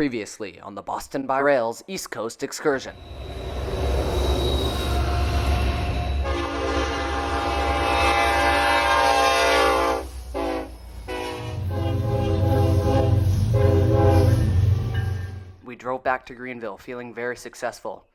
Previously on the Boston by Rail's East Coast Excursion. We drove back to Greenville feeling very successful.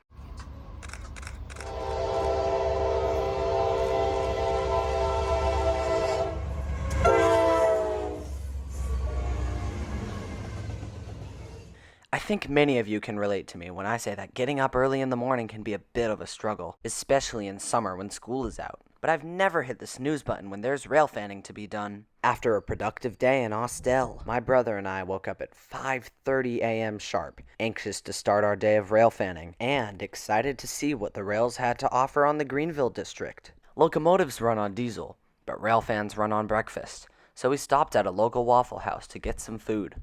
I think many of you can relate to me when I say that getting up early in the morning can be a bit of a struggle, especially in summer when school is out. But I've never hit the snooze button when there's rail fanning to be done. After a productive day in Austell, my brother and I woke up at 5:30 a.m. sharp, anxious to start our day of rail fanning, and excited to see what the rails had to offer on the Greenville district. Locomotives run on diesel, but rail fans run on breakfast, so we stopped at a local Waffle House to get some food.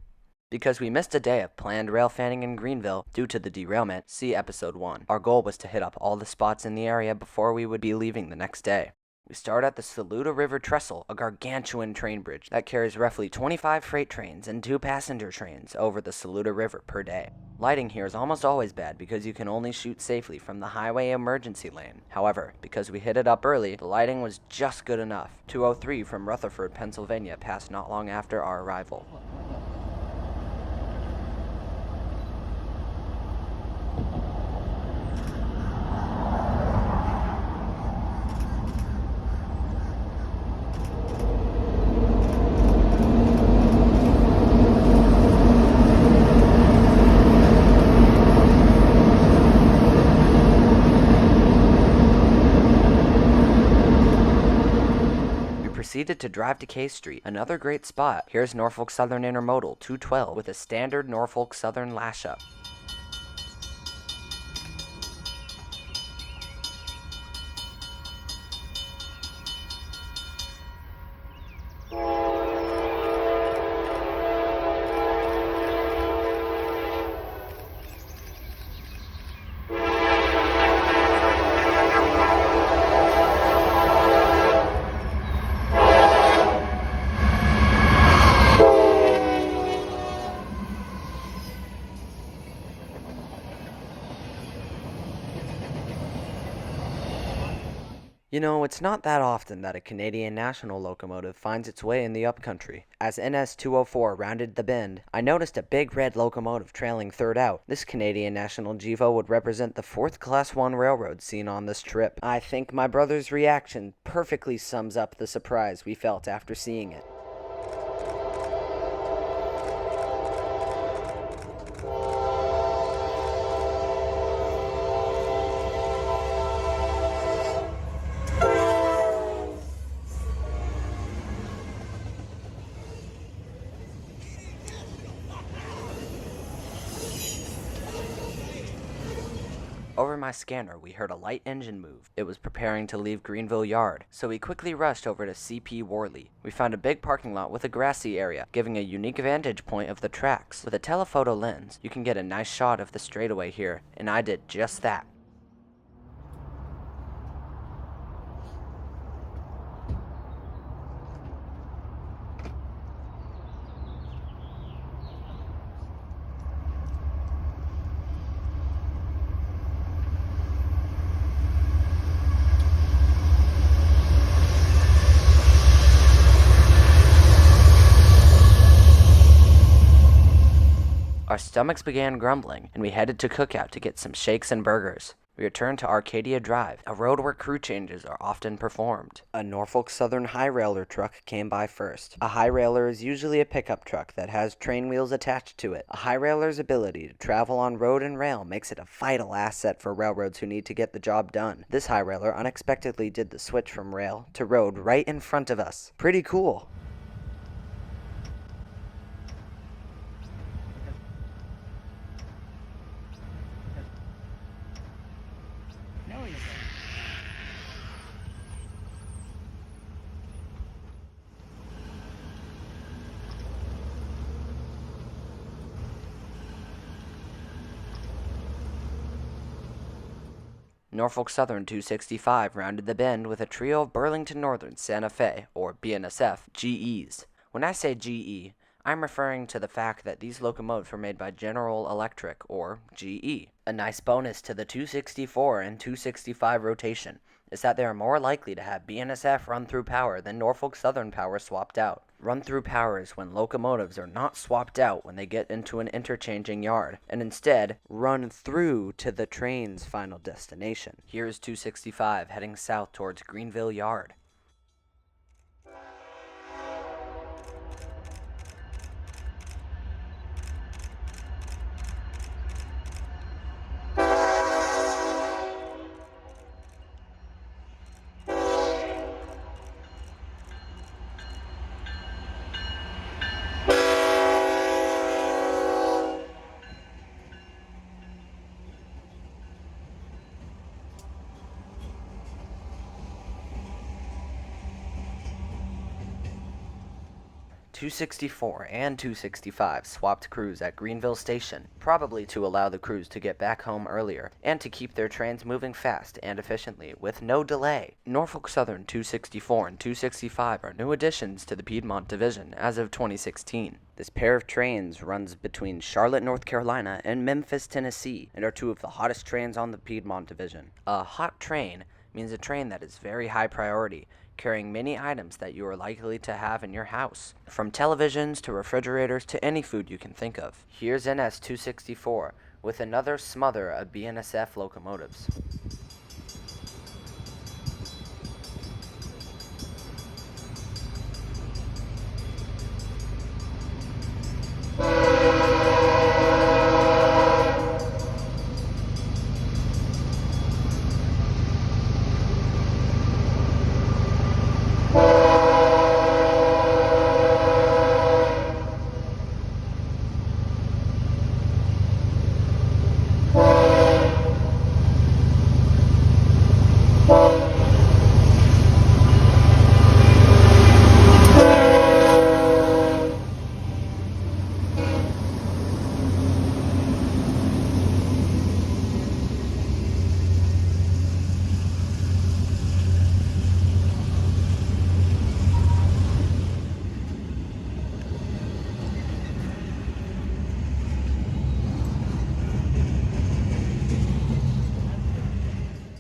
Because we missed a day of planned rail fanning in Greenville due to the derailment, see episode 1. Our goal was to hit up all the spots in the area before we would be leaving the next day. We start at the Saluda River Trestle, a gargantuan train bridge that carries roughly 25 freight trains and 2 passenger trains over the Saluda River per day. Lighting here is almost always bad because you can only shoot safely from the highway emergency lane. However, because we hit it up early, the lighting was just good enough. 203 from Rutherford, Pennsylvania passed not long after our arrival. Proceeded to drive to K Street, another great spot. Here's Norfolk Southern Intermodal 212 with a standard Norfolk Southern lash-up. You know, it's not that often that a Canadian National locomotive finds its way in the upcountry. As NS-204 rounded the bend, I noticed a big red locomotive trailing third out. This Canadian National GEVO would represent the 4th Class 1 railroad seen on this trip. I think my brother's reaction perfectly sums up the surprise we felt after seeing it. Over my scanner, we heard a light engine move. It was preparing to leave Greenville Yard, so we quickly rushed over to CP Worley. We found a big parking lot with a grassy area, giving a unique vantage point of the tracks. With a telephoto lens, you can get a nice shot of the straightaway here, and I did just that. Our stomachs began grumbling, and we headed to Cookout to get some shakes and burgers. We returned to Arcadia Drive, a road where crew changes are often performed. A Norfolk Southern high railer truck came by first. A high railer is usually a pickup truck that has train wheels attached to it. A high railer's ability to travel on road and rail makes it a vital asset for railroads who need to get the job done. This high railer unexpectedly did the switch from rail to road right in front of us. Pretty cool. Norfolk Southern 265 rounded the bend with a trio of Burlington Northern Santa Fe, or BNSF, GEs. When I say GE, I'm referring to the fact that these locomotives were made by General Electric, or GE. A nice bonus to the 264 and 265 rotation is that they are more likely to have BNSF run-through power than Norfolk Southern power swapped out. Run-through power is when locomotives are not swapped out when they get into an interchanging yard, and instead run through to the train's final destination. Here's 265 heading south towards Greenville Yard. .264 and 265 swapped crews at Greenville Station, probably to allow the crews to get back home earlier and to keep their trains moving fast and efficiently with no delay. Norfolk Southern 264 and 265 are new additions to the Piedmont Division as of 2016. This pair of trains runs between Charlotte, North Carolina and Memphis, Tennessee, and are two of the hottest trains on the Piedmont Division. A hot train means a train that is very high priority, carrying many items that you are likely to have in your house, from televisions to refrigerators to any food you can think of. Here's NS 264 with another smother of BNSF locomotives.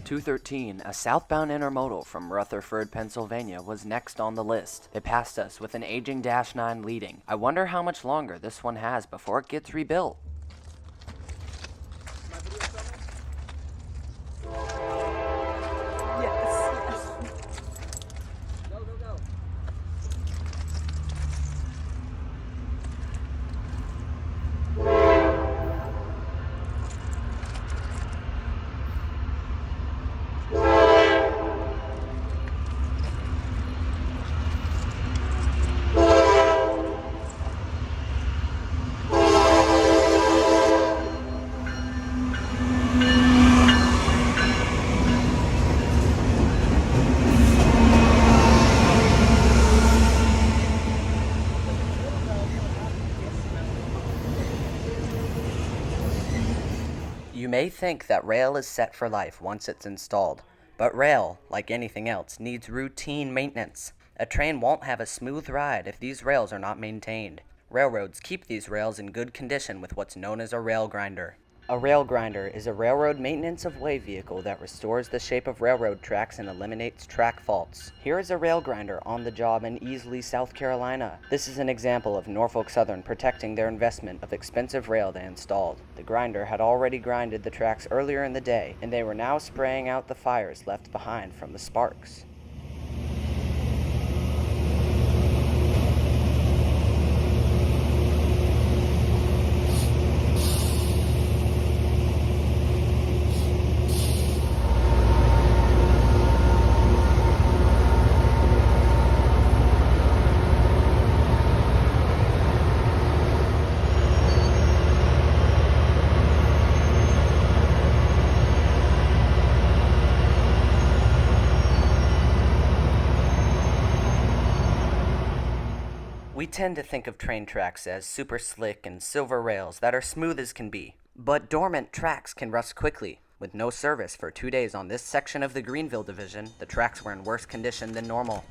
.213, a southbound intermodal from Rutherford, Pennsylvania, was next on the list. It passed us with an aging Dash 9 leading. I wonder how much longer this one has before it gets rebuilt. You may think that rail is set for life once it's installed, but rail, like anything else, needs routine maintenance. A train won't have a smooth ride if these rails are not maintained. Railroads keep these rails in good condition with what's known as a rail grinder. A rail grinder is a railroad maintenance of way vehicle that restores the shape of railroad tracks and eliminates track faults. Here is a rail grinder on the job in Easley, South Carolina. This is an example of Norfolk Southern protecting their investment of expensive rail they installed. The grinder had already grinded the tracks earlier in the day, and they were now spraying out the fires left behind from the sparks. We tend to think of train tracks as super slick and silver rails that are smooth as can be. But dormant tracks can rust quickly. With no service for 2 days on this section of the Greenville division, the tracks were in worse condition than normal.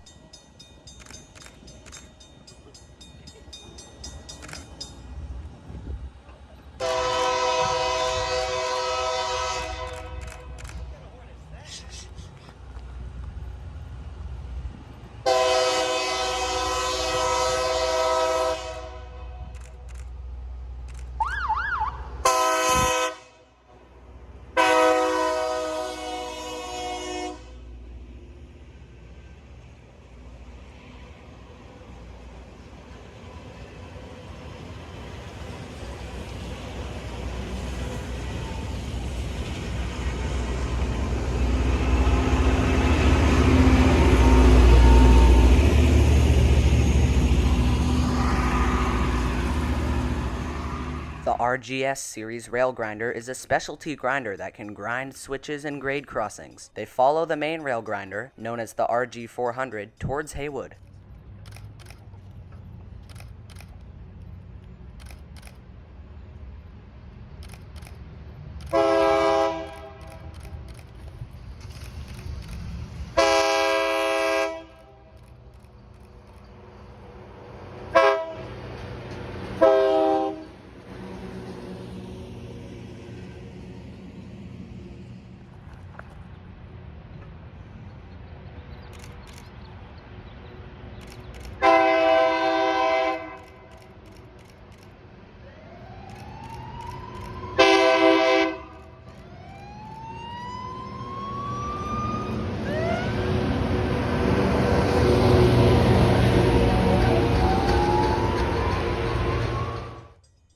RGS series rail grinder is a specialty grinder that can grind switches and grade crossings. They follow the main rail grinder, known as the RG400, towards Haywood.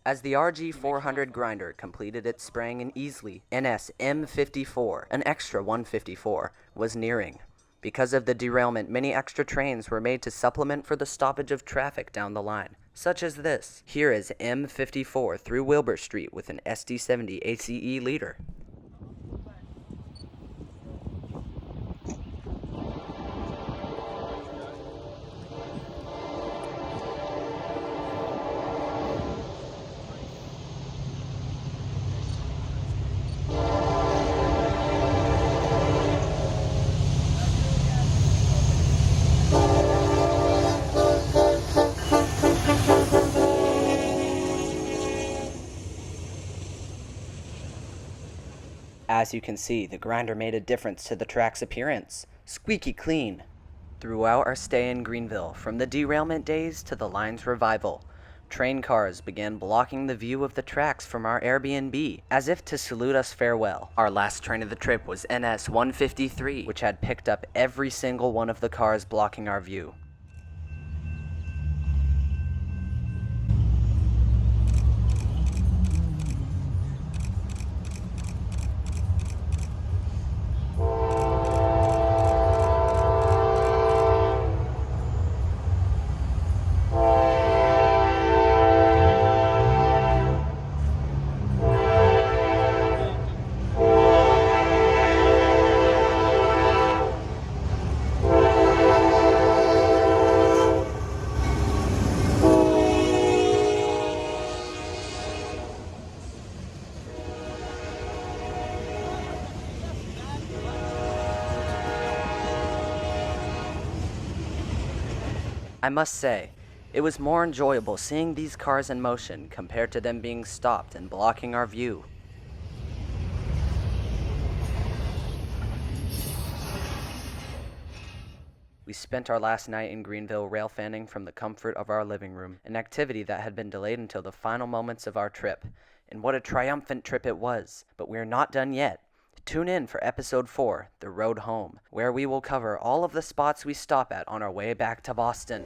As the RG400 grinder completed its spraying in Easley, NS M54, an extra 154, was nearing. Because of the derailment, many extra trains were made to supplement for the stoppage of traffic down the line, such as this. Here is M54 through Wilbur Street with an SD70 ACE leader. As you can see, the grinder made a difference to the track's appearance. Squeaky clean. Throughout our stay in Greenville, from the derailment days to the line's revival, train cars began blocking the view of the tracks from our Airbnb, as if to salute us farewell. Our last train of the trip was NS 153, which had picked up every single one of the cars blocking our view. I must say, it was more enjoyable seeing these cars in motion compared to them being stopped and blocking our view. We spent our last night in Greenville rail fanning from the comfort of our living room, an activity that had been delayed until the final moments of our trip. And what a triumphant trip it was! But we're not done yet. Tune in for episode 4, The Road Home, where we will cover all of the spots we stop at on our way back to Boston.